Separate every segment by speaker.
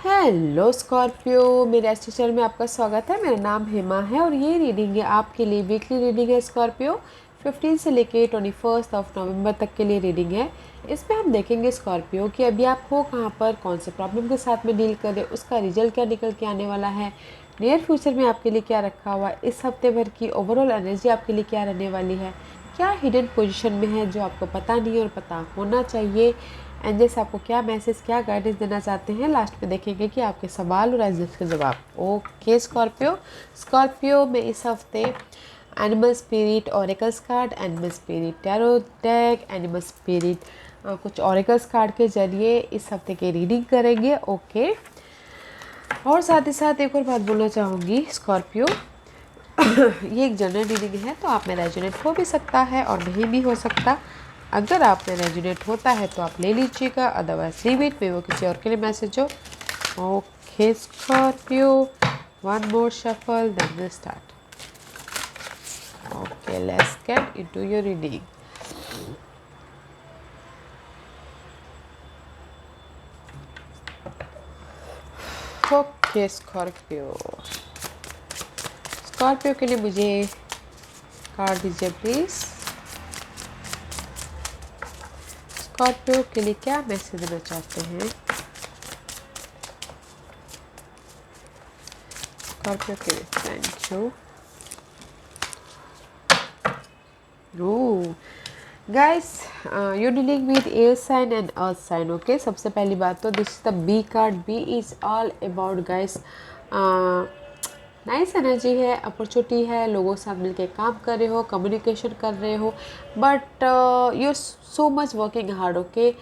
Speaker 1: Hello Scorpio, मेरे astro में आपका स्वागत है। मेरा नाम हेमा है और ये रीडिंग है आपके लिए। वीकली रीडिंग है स्कॉर्पियो। 15 से लेके 21 ऑफ नवंबर तक के लिए रीडिंग है। इसमें हम देखेंगे स्कॉर्पियो कि अभी आप हो कहाँ पर, कौन से प्रॉब्लम के साथ में डील कर रहे हो, उसका रिजल्ट क्या निकल के आने वाला है, नियर फ्यूचर में आपके लिए क्या रखा हुआ है, इस हफ्ते भर की ओवरऑल एनर्जी आपके लिए क्या रहने वाली है, क्या हिडन पोजीशन में है जो आपको पता नहीं और पता होना चाहिए, एंजल्स आपको क्या मैसेज, क्या गाइडेंस देना चाहते हैं। लास्ट में देखेंगे कि आपके सवाल और एंजल्स के जवाब। ओके स्कॉर्पियो में इस हफ्ते animal spirit oracles card, animal spirit tarot deck, animal spirit कुछ ऑरेकल्स कार्ड के जरिए इस हफ्ते की रीडिंग करेंगे। ओके, और साथ ही साथ एक और बात बोलना चाहूँगी स्कॉर्पियो, ये एक जनरल रीडिंग है तो आप में रेजोनेट हो भी सकता है और नहीं भी हो सकता। अगर आप में रेजोनेट होता है तो आप ले लीजिएगा, अदरवाइज लीव इट, मे वो किसी और के लिए मैसेज हो। Okay Scorpio, one more shuffle then we start. Okay, let's get into your reading. Okay Scorpio के लिए मुझे कार्ड दीजिए प्लीज। स्कॉर्पियो के लिए क्या मैसेज देना चाहते हैं स्कॉर्पियो के लिए? Thank you. Guys, you dealing with air sign and earth sign. Okay, सबसे पहली बात तो this is the B card. B is all about guys nice energy है, अपॉर्चुनिटी है, लोगों के साथ मिलकर काम कर रहे हो, कम्युनिकेशन कर रहे हो, but you are so much working hard. Okay,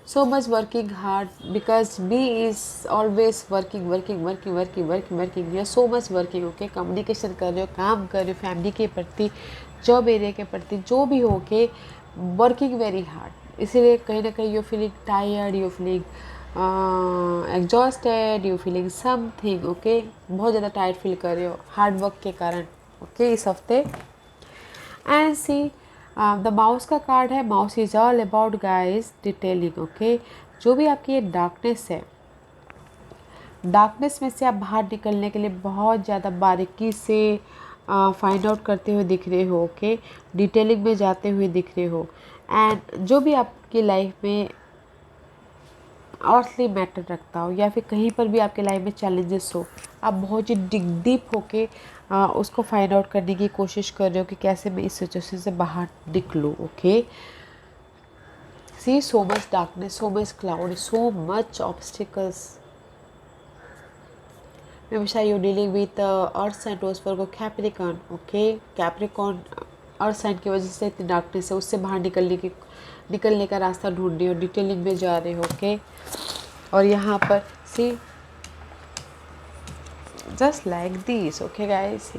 Speaker 1: so much working hard because B is always working. You are so much working. Okay, communication कर रहे हो, काम कर रहे हो, फैमिली के प्रति, जॉब एरिया के प्रति, जो भी हो के वर्किंग वेरी हार्ड। इसीलिए कहीं ना कहीं you feeling tired, you feeling exhausted, you feeling something. Okay, बहुत ज़्यादा टायर्ड फील कर रहे हो हार्ड वर्क के कारण। ओके, इस हफ्ते एंड सी द माउस का कार्ड है। Mouse is all about guys detailing. Okay, जो भी आपकी ये डार्कनेस है, डार्कनेस में से आप बाहर निकलने के लिए बहुत ज़्यादा बारीकी से फाइंड आउट करते हुए दिख रहे हो। ओके, डिटेलिंग में जाते हुए दिख रहे हो। एंड जो भी आपकी लाइफ में अर्थली मैटर रखता हो या फिर कहीं पर भी आपके लाइफ में चैलेंजेस हो, आप बहुत ही डिग डीप होके उसको फाइंड आउट करने की कोशिश कर रहे हो कि कैसे मैं इस सिचुएशन से बाहर निकलूँ। Okay, see so much darkness, so much cloud, so much obstacles. Maybe you're dealing with earth sign, Taurus Virgo, Capricorn. Okay, Capricorn earth sign की वजह से इतनी डार्कनेस है, उससे बाहर निकलने का रास्ता ढूंढ रहे हो, डिटेलिंग में जा रहे हो। ओके, और यहाँ पर see just like this. Okay guys,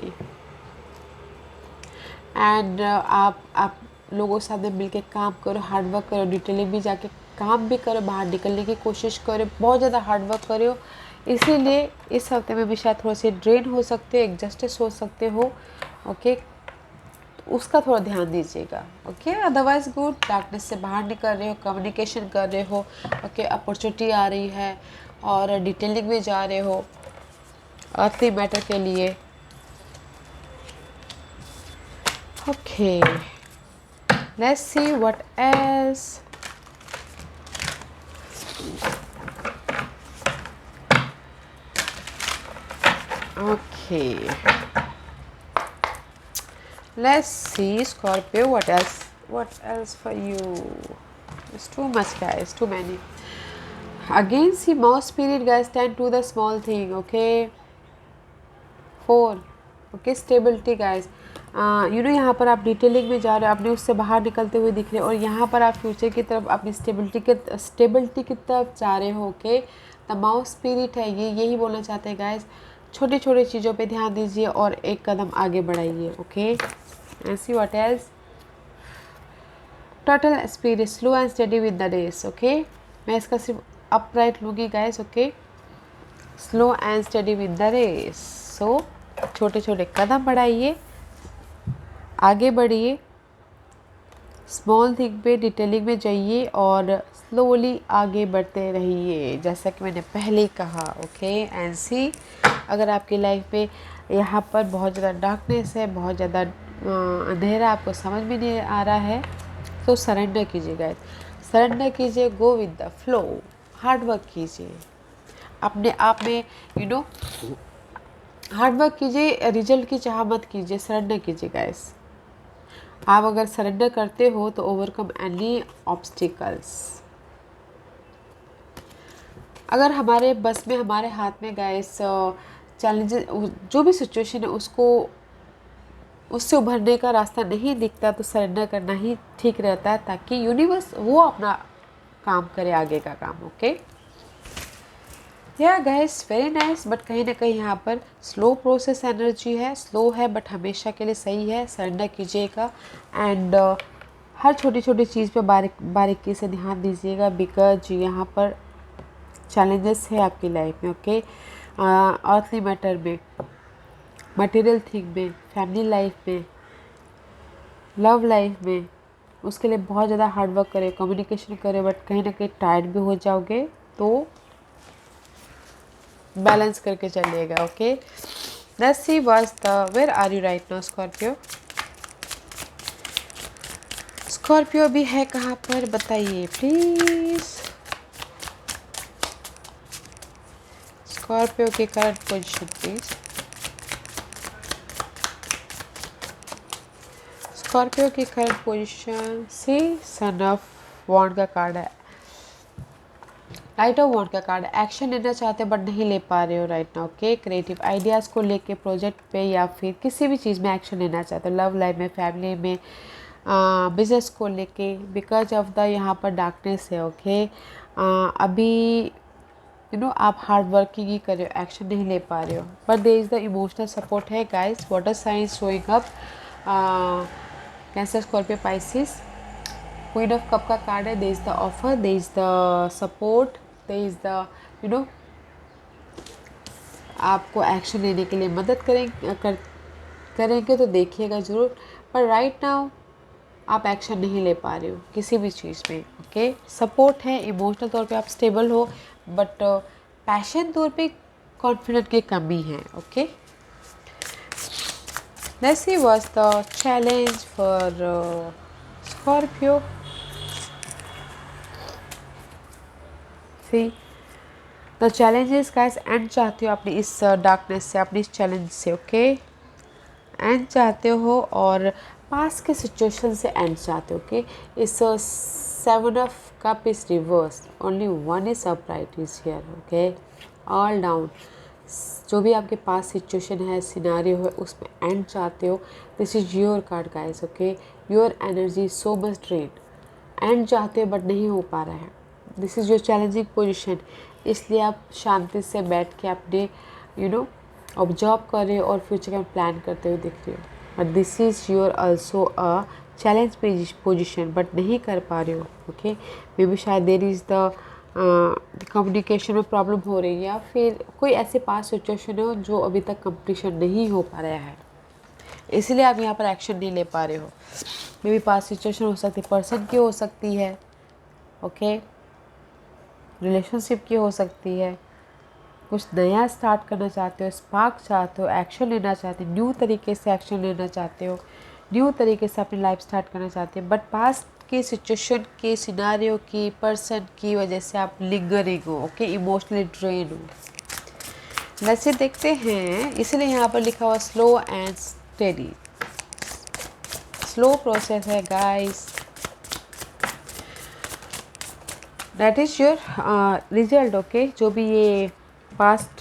Speaker 1: and आप लोगों के साथ में मिल के काम करो, हार्ड वर्क करो, डिटेलिंग भी जाके काम भी करो, बाहर निकलने की कोशिश करो, बहुत ज़्यादा हार्ड वर्क करो। इसीलिए इस हफ्ते में भी शायद थोड़े से ड्रेन हो सकते हो, एग्जस्टेड हो सकते हो। ओके, उसका थोड़ा ध्यान दीजिएगा। ओके, अदरवाइज गुड, डार्कनेस से बाहर निकल रहे हो, कम्युनिकेशन कर रहे हो। ओके, अपॉर्चुनिटी आ रही है और डिटेलिंग में जा रहे हो अर्थली मैटर के लिए। Okay, let's see what else. Okay, let's see Scorpio, what else for you. It's too much guys, too many. Again, see mouse spirit guys, tend to the small thing. Okay, 4. Okay, stability guys, you know यहाँ पर आप detailing में जा रहे हो, अपने उससे बाहर निकलते हुए दिख रहे हो, और यहाँ पर आप फ्यूचर की तरफ अपनी स्टेबिलिटी की तरफ जा रहे हो। ओके, द माउस स्पिरिट है ये, यही बोलना चाहते हैं गाइज। छोटी छोटी चीज़ों पे ध्यान दीजिए और एक कदम आगे बढ़ाइए। Okay, and see what else. Total spirit, slow and steady with the days. Okay, मैं इसका सिर्फ अपराइट लूँगी guys. Okay, slow and steady with the race. So छोटे छोटे कदम बढ़ाइए, आगे बढ़िए, स्मॉल थिंग पे डिटेलिंग में जाइए और स्लोली आगे बढ़ते रहिए, जैसा कि मैंने पहले ही कहा। ओके एंड सी, अगर आपकी लाइफ में यहाँ पर बहुत ज़्यादा डार्कनेस है, बहुत ज़्यादा अंधेरा, आपको समझ में नहीं आ रहा है, तो सरेंडर कीजिए गाइस, सरेंडर कीजिए, go with the flow, hard work कीजिए अपने आप में, हार्ड वर्क कीजिए, रिजल्ट की चाह मत कीजिए, सरेंडर कीजिए गाइस। आप अगर सरेंडर करते हो तो ओवरकम एनी ऑब्स्टिकल्स। अगर हमारे बस में, हमारे हाथ में गाइस चैलेंजेस, जो भी सिचुएशन है उससे उभरने का रास्ता नहीं दिखता, तो सरेंडर करना ही ठीक रहता है, ताकि यूनिवर्स वो अपना काम करे, आगे का काम। ओके या गाइस, वेरी नाइस। बट कहीं ना कहीं यहाँ पर स्लो प्रोसेस एनर्जी है, स्लो है बट हमेशा के लिए सही है। सरेंडर कीजिएगा एंड हर छोटी छोटी चीज़ पे बारीकी से ध्यान दीजिएगा, बिकॉज यहाँ पर चैलेंजेस है आपकी लाइफ में। ओके अर्थली मैटर में, मटेरियल थिंग में, फैमिली लाइफ में, लव लाइफ में, उसके लिए बहुत ज़्यादा हार्ड वर्क करें, कम्युनिकेशन करें, बट कहीं ना कहीं टायर्ड भी हो जाओगे, तो बैलेंस करके चलिएगा। Okay let's see what's the, where are you right now Scorpio? Scorpio भी है कहाँ पर, बताइए प्लीज। स्कॉर्पियो की करंट पोजीशन प्लीज। स्कॉर्पियो की current position, see son of wand का कार्ड है, राइट ऑफ वॉन्ड का कार्ड। एक्शन लेना चाहते हो बट नहीं ले पा रहे हो right now. Okay creative ideas को लेके, प्रोजेक्ट पे, या फिर किसी भी चीज़ में एक्शन लेना चाहते हो, लव लाइफ में, फैमिली में, बिजनेस को लेके, बिकॉज ऑफ द यहाँ पर डार्कनेस है। ओके अभी आप हार्ड वर्किंग ही कर रहे हो, एक्शन नहीं ले पा रहे हो, but there is the emotional support है guys. Water signs showing up, Cancer, Scorpio, Pisces. Queen of cup का कार्ड है, there is the offer, there is the support, there is the आपको एक्शन लेने के लिए मदद करेंगे, तो देखिएगा ज़रूर। पर राइट नाउ आप एक्शन नहीं ले पा रहे हो किसी भी चीज़ में। ओके सपोर्ट है, इमोशनल तौर पे आप स्टेबल हो, बट पैशन तौर पे कॉन्फिडेंट की कमी है। Okay let's see what's the challenge for Scorpio. See the challenges guys, and चाहते हो अपनी इस डार्कनेस से, अपनी इस चैलेंज से। ओके एंड चाहते हो, और पास के सिचुएशन से एंड चाहते हो। ओके इस 7 of cup is reverse, only 1 is upright is here. Okay all down, जो भी आपके पास सिचुएशन है, सिनारियो है, उसमें एंड चाहते हो। This is your card guys. Okay your energy so much drain, and चाहते हो बट नहीं हो पा रहा है। This is your challenging position, इसलिए आप शांति से बैठ के अपने ऑब्जर्व कर रहे हो और फ्यूचर का प्लान करते हुए दिख रहे हो। But this is your also a challenge position, but नहीं कर पा रहे हो। ओके मे बी शायद देर इज़ द कम्युनिकेशन में प्रॉब्लम हो रही है, या फिर कोई ऐसे पास सिचुएशन हो जो अभी तक कंप्लीशन नहीं हो पा रहा है, इसलिए आप यहाँ पर एक्शन नहीं ले पा रहे हो। मे बी पास सिचुएशन हो सकती है, पर्सन की हो सकती है, ओके रिलेशनशिप की हो सकती है, कुछ नया स्टार्ट करना चाहते हो, स्पार्क चाहते हो, एक्शन लेना चाहते हो, न्यू तरीके से एक्शन लेना चाहते हो, न्यू तरीके से अपनी लाइफ स्टार्ट करना चाहते हो, बट पास्ट के सिचुएशन के सिनारियो की, पर्सन की वजह से आप लिंगरिंग हो। ओके इमोशनली ड्रेन हो। वैसे देखते हैं, इसलिए यहाँ पर लिखा हुआ slow and steady, slow process है guys. That is your result. Okay जो भी ये पास्ट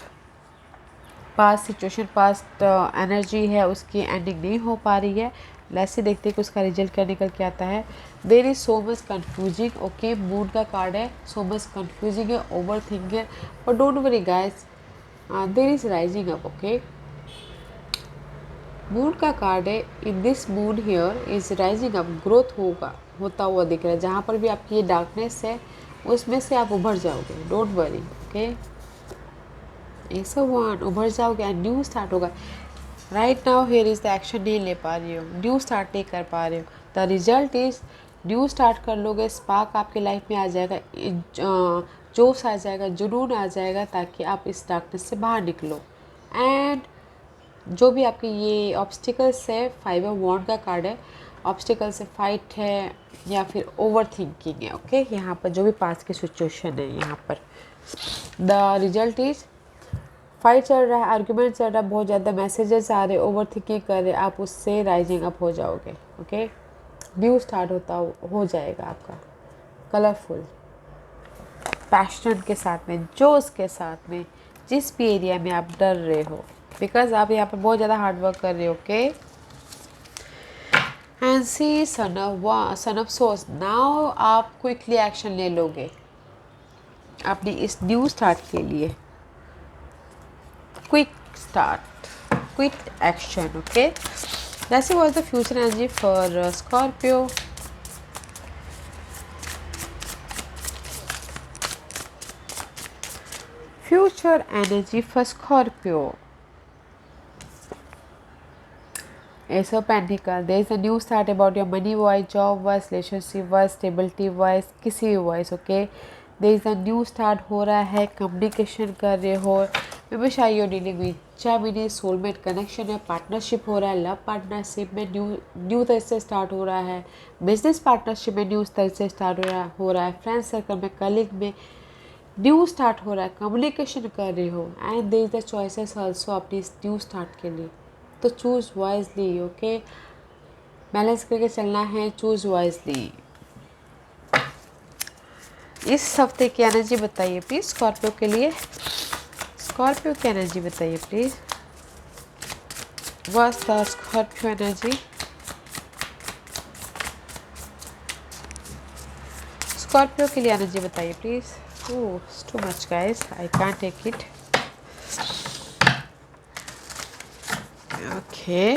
Speaker 1: सिचुएशन, पास्ट एनर्जी है, उसकी एंडिंग नहीं हो पा रही है। वैसे देखते हैं कि उसका रिजल्ट क्या निकल के आता है। There is so much confusing. Okay moon का कार्ड है, सो मच कन्फ्यूजिंग है, ओवर थिंकिंग है, but don't worry guys, there is rising up. Okay moon का कार्ड है, in this moon here is rising up, growth होता हुआ दिख रहा है। जहाँ पर भी आपकी ये डार्कनेस है, उसमें से आप उभर जाओगे, डोंट वरी। ओके ऐसा वन उभर जाओगे एंड न्यू स्टार्ट होगा। Right now here is the action नहीं ले पा रही हो, न्यू स्टार्ट नहीं कर पा रहे हो। The result is new start कर लोगे, स्पार्क आपके लाइफ में आ जाएगा, जोश आ जाएगा, जुनून आ जाएगा, ताकि आप इस डार्कनेस से बाहर निकलो। एंड जो भी आपके ये ऑब्स्टिकल्स है, 5 ऑफ वॉन्ड का कार्ड है, ऑब्स्टिकल से फाइट है या फिर ओवर थिंकिंग है। ओके, यहाँ पर जो भी पास की सिचुएशन है, यहाँ पर द रिजल्ट इज फाइट चल रहा है, आर्ग्यूमेंट चल रहा है, बहुत ज़्यादा मैसेजेस आ रहे, ओवर थिंकिंग कर रहे, आप उससे राइजिंग अप हो जाओगे। ओके, न्यू स्टार्ट हो जाएगा आपका, कलरफुल, पैशन के साथ में, जोश के साथ में, जिस भी एरिया में आप डर रहे हो, बिकॉज आप यहाँ पर बहुत ज़्यादा हार्डवर्क कर रहे हो। Okay, and see son of source, now आप क्विकली एक्शन ले लोगे अपनी इस न्यू स्टार्ट के लिए। Quick start, quick action. Okay, that's was the future energy for Scorpio. Future energy for Scorpio, Ace of Pentacles, there is a new start about your money wise, job wise, relationship wise, stability wise, किसी भी wise। Okay, there is a new start हो रहा है, communication कर रहे हो, मे शायद you're dealing with Gemini, soulmate connection है, पार्टनरशिप हो रहा है, लव पार्टनरशिप में न्यू तरह से स्टार्ट हो रहा है, बिजनेस पार्टनरशिप में न्यू तरह से स्टार्ट हो रहा है, फ्रेंड सर्कल में, कलीग में न्यू स्टार्ट हो रहा है, कम्युनिकेशन कर रहे हो। And there is the choices also अपनी इस न्यू स्टार्ट के लिए, तो चूज़ वाइजली। ओके, बैलेंस करके चलना है, चूज़ वाइजली। इस हफ्ते की एनर्जी बताइए प्लीज़ स्कॉर्पियो के लिए, स्कॉर्पियो की एनर्जी बताइए please. What's the Scorpio energy, Scorpio के लिए एनर्जी बताइए please. Oh, it's too much guys, I can't take it. Okay,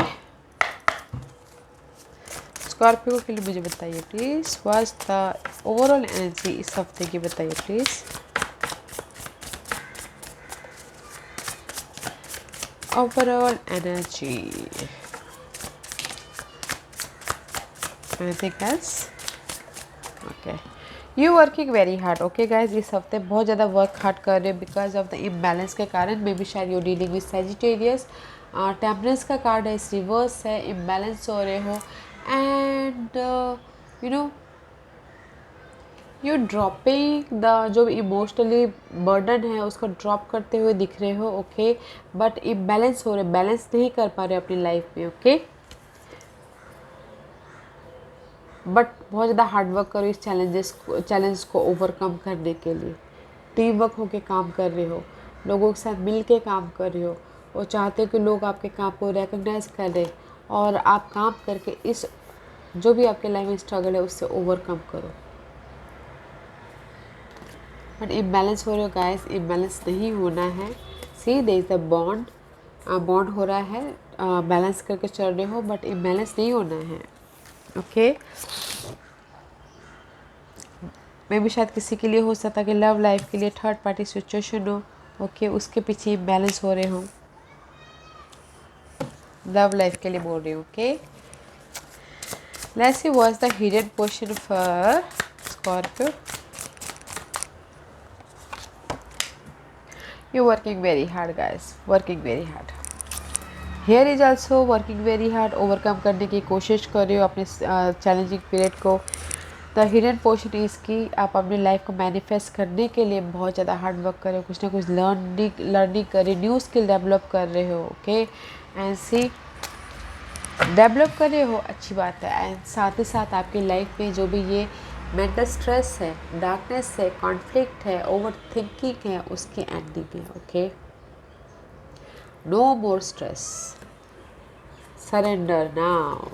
Speaker 1: Scorpio के लिए मुझे बताइए please, what's the overall energy इस हफ्ते की बताइए please. Overall energy, anything else? Okay, you working very hard. Okay guys, इस हफ्ते बहुत ज़्यादा वर्क हार्ड कर रहे हो बिकॉज ऑफ द इम्बैलेंस के कारण। मे बी शायद you dealing with Sagittarius, temperance का कार्ड है, इस रिवर्स है, इम्बैलेंस हो रहे हो, and you know you dropping the जो इमोशनली बर्डन है उसको ड्रॉप करते हुए दिख रहे हो। ओके, बट इम्बैलेंस हो रहे, बैलेंस नहीं कर पा रहे अपनी लाइफ में। ओके, बट बहुत ज़्यादा हार्डवर्क करो इस चैलेंज को ओवरकम करने के लिए। टीम वर्क होके काम कर रहे हो, लोगों के साथ मिल के काम कर रहे हो, और चाहते हो कि लोग आपके काम को रिकग्नाइज करें, और आप काम करके इस जो भी आपके लाइफ में स्ट्रगल है उससे ओवरकम करो। बट इम्बैलेंस हो रहे हो गाइस, इम्बैलेंस नहीं होना है। सी देयर इज द बॉन्ड हो रहा है, बैलेंस करके चल रहे हो, बट इम्बैलेंस नहीं होना है। ओके, मे भी शायद किसी के लिए हो सकता है कि लव लाइफ के लिए थर्ड पार्टी सिचुएशन हो। ओके, उसके पीछे इम्बैलेंस हो रहे हो, लव लाइफ के लिए बोल रही हूँ। Okay, let's see what's the hidden portion for Scorpio. You working very hard guys, working very hard. Here is also working very hard, overcome करने की कोशिश कर रहे हो अपने चैलेंजिंग पीरियड को। द हिडन पोर्शन इज की आप अपनी लाइफ को मैनिफेस्ट करने के लिए बहुत ज़्यादा हार्ड वर्क कर रहे हो, कुछ ना कुछ लर्निंग कर रहे हो, न्यू स्किल डेवलप कर रहे हो। ओके, एंड सी डेवलप कर रहे हो, अच्छी बात है। एंड साथ ही साथ आपकी लाइफ में जो भी ये मेंटल स्ट्रेस है, डार्कनेस है, कॉन्फ्लिक्ट है, ओवर थिंकिंग है, उसकी एंडिंग है। Okay, no more stress, surrender now.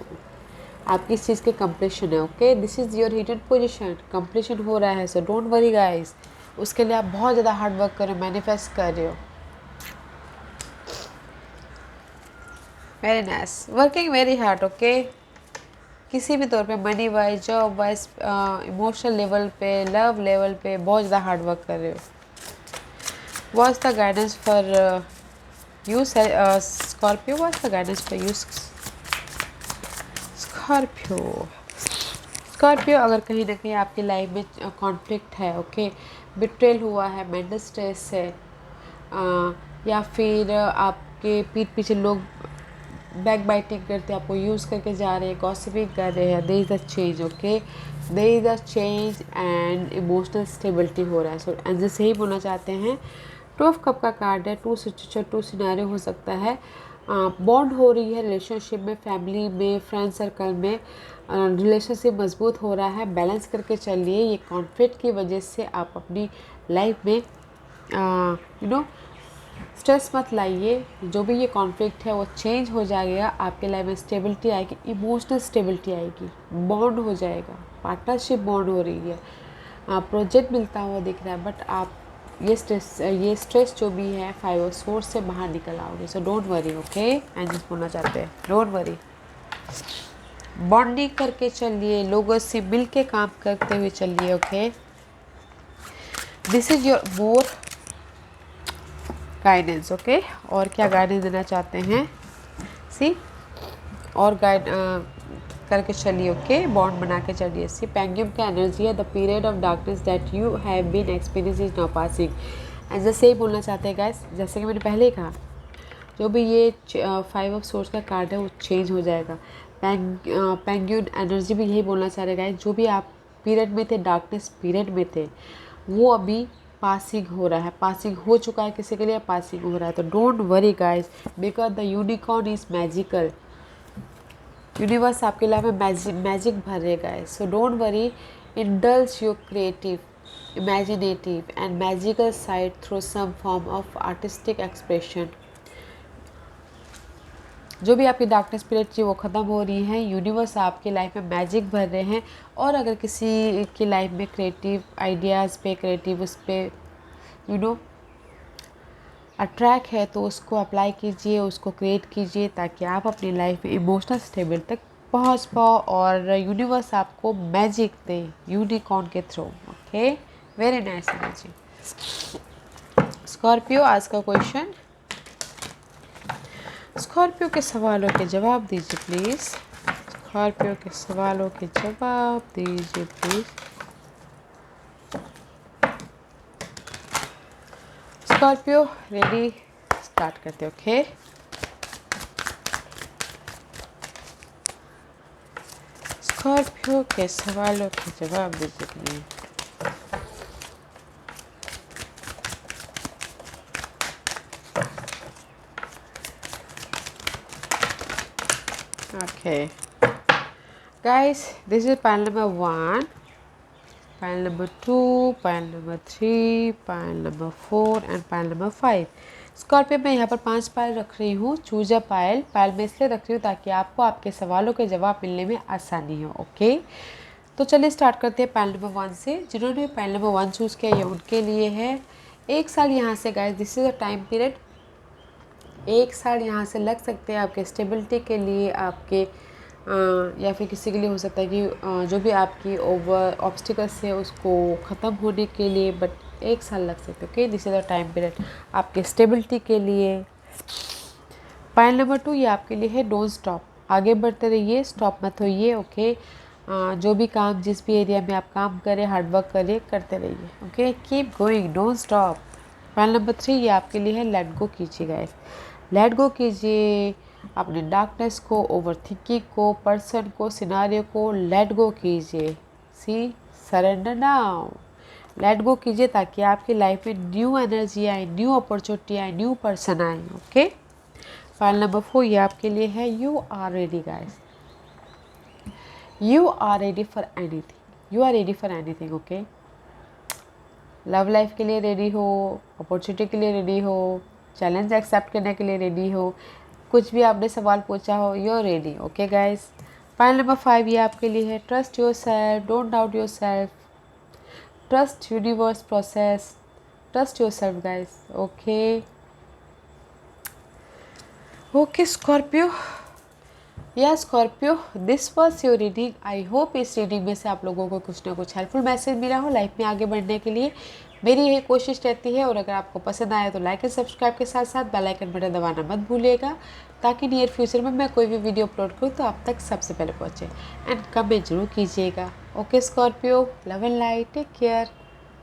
Speaker 1: आपकी इस चीज़ के कंप्लीशन है। Okay, this is your hidden position, completion हो रहा है, सो डोंट वरी गाइस। उसके लिए आप बहुत ज़्यादा हार्ड वर्क कर रहे हो, मैनिफेस्ट कर रहे हो। Very nice, working very hard. Okay, किसी भी तौर पे money wise, job wise, emotional level पे, लव लेवल पे बहुत ज़्यादा हार्ड वर्क कर रहे हो। What's the guidance for you Scorpio, what's the guidance for you Scorpio, Scorpio, अगर कहीं ना कहीं आपकी लाइफ में कॉन्फ्लिक्ट है, ओके, बिट्रेल हुआ है, मेंटल स्ट्रेस है, या फिर आपके पीठ पीछे लोग बैक बाइटिंग करते हैं, आपको यूज़ करके जा रहे हैं, गॉसिपिंग कर रहे हैं, there is a change, okay, there is a change and emotional stability हो रहा है। सो एंजल से ही बोलना चाहते हैं। 2 ऑफ कप का कार्ड है, टू सिचुएशन, टू सिनेरियो हो सकता है। बॉन्ड हो रही है रिलेशनशिप में, फैमिली में, फ्रेंड सर्कल में, रिलेशनशिप मजबूत हो रहा है। बैलेंस करके चलिए। ये कॉन्फ्लिक्ट की वजह से आप अपनी लाइफ में स्ट्रेस मत लाइए। जो भी ये कॉन्फ्लिक्ट है वो चेंज हो जाएगा, आपके लाइफ में स्टेबिलिटी आएगी, इमोशनल स्टेबिलिटी आएगी, बॉन्ड हो जाएगा, पार्टनरशिप बॉन्ड हो रही है, प्रोजेक्ट मिलता हुआ दिख रहा है। बट आप ये स्ट्रेस जो भी है 5 ऑफ सोर्स से बाहर निकल आओगे। सो डोंट वरी, ओके। एंड जिस बोलना चाहते हैं, डोंट वरी, बॉन्डिंग करके चलिए, लोगों से मिल के काम करते हुए चलिए, okay. This is your more guidance, okay. और क्या गाइडेंस देना चाहते हैं, सी, और गाइड करके चलिए, ओके। बॉन्ड बना के चलिए। सी, पेंगुइन का एनर्जी है, the period of darkness that you have been experience is now passing. ऐसे से ही बोलना चाहते हैं गाइस, जैसे कि मैंने पहले ही कहा, जो भी ये 5 ऑफ सोर्स का कार्ड है वो चेंज हो जाएगा। पेंगुइन एनर्जी भी यही बोलना चाह रहे गाइस, जो भी आप पीरियड में थे, डार्कनेस पीरियड में थे, वो अभी पासिंग हो रहा है, पासिंग हो चुका है, किसी के लिए पासिंग हो रहा है। तो don't worry guys, because the unicorn is magical. Universe आपके लाइफ में मैजिक भर रहेगा है। So don't worry, indulge your creative, imaginative and magical side through some form of artistic expression. जो भी आपकी डार्कनेस पीरियड थी वो ख़त्म हो रही है। यूनिवर्स आपकी लाइफ में मैजिक भर रहे हैं। और अगर किसी की लाइफ में क्रिएटिव आइडियाज़ पे, क्रिएटिव उस पर अट्रैक्ट है, तो उसको अप्लाई कीजिए, उसको क्रिएट कीजिए, ताकि आप अपनी लाइफ में इमोशनल स्टेबल तक पहुंच पाओ और यूनिवर्स आपको मैजिक दे यूनिकॉर्न के through, okay. Very nice energy. Scorpio, आज का क्वेश्चन, स्कॉर्पियो के सवालों के जवाब दीजिए प्लीज़। स्कॉर्पियो के सवालों के जवाब दीजिए प्लीज़। स्कॉर्पियो, रेडी, स्टार्ट करते, ओके। स्कॉर्पियो के सवालों के जवाब दीजिए please. Okay, guys, this is pile number 1, pile number 2, pile number 3, pile number 4 and pile number 5. Scorpio में यहाँ पर 5 पायल रख रही हूँ। चूज अ पायल में इसलिए रख रही हूँ ताकि आपको आपके सवालों के जवाब मिलने में आसानी हो, ओके। तो चलिए स्टार्ट करते हैं पायल नंबर 1 से। जिन्होंने पायल नंबर 1 चूज़ किया ये उनके लिए है। 1 साल यहाँ से guys, this is a time period. 1 साल यहाँ से लग सकते हैं आपके स्टेबिलिटी के लिए, आपके या फिर किसी के लिए हो सकता है कि जो भी आपकी ओवर ऑब्स्टिकल्स है उसको ख़त्म होने के लिए, बट 1 साल लग सकते हैं, okay. This is the time period आपके स्टेबिलिटी के लिए। पायल नंबर 2 ये आपके लिए है, डोंट स्टॉप, आगे बढ़ते रहिए, स्टॉप मत होइए, ओके। जो भी काम, जिस भी एरिया में आप काम करें, हार्डवर्क करें, करते रहिए, okay. Keep going, don't stop. Pile number 3 ये आपके लिए है, लेट गो कीजिए गाइस, लेट गो कीजिए अपने डार्कनेस को, ओवर थिंकिंग को, पर्सन को, सिनारियो को लेट गो कीजिए। See, surrender now, let go कीजिए ताकि आपकी लाइफ में न्यू एनर्जी आए, न्यू अपॉर्चुनिटी आए, न्यू पर्सन आए, ओके। फाइल नंबर 4 ये आपके लिए है, you are ready guys, you are ready for anything, you are ready for anything, okay. Love life के लिए रेडी हो, अपॉर्चुनिटी के लिए रेडी हो, चैलेंज एक्सेप्ट करने के लिए रेडी हो, कुछ भी आपने सवाल पूछा हो, you are ready, okay guys. File number 5 ये आपके लिए है, trust yourself, don't doubt yourself, trust universe process, trust yourself guys, okay. Okay Scorpio, या Scorpio, this was your reading. I hope इस reading में से आप लोगों को कुछ ना कुछ हेल्पफुल मैसेज मिला हो लाइफ में आगे बढ़ने के लिए। मेरी यही कोशिश रहती है। और अगर आपको पसंद आए तो लाइक एंड सब्सक्राइब के साथ साथ बेल आइकन बटन दबाना मत भूलिएगा, ताकि नियर फ्यूचर में मैं कोई भी वीडियो अपलोड करूँ तो आप तक सबसे पहले पहुँचे। एंड कमेंट जरूर कीजिएगा। Okay Scorpio, love and light, take care.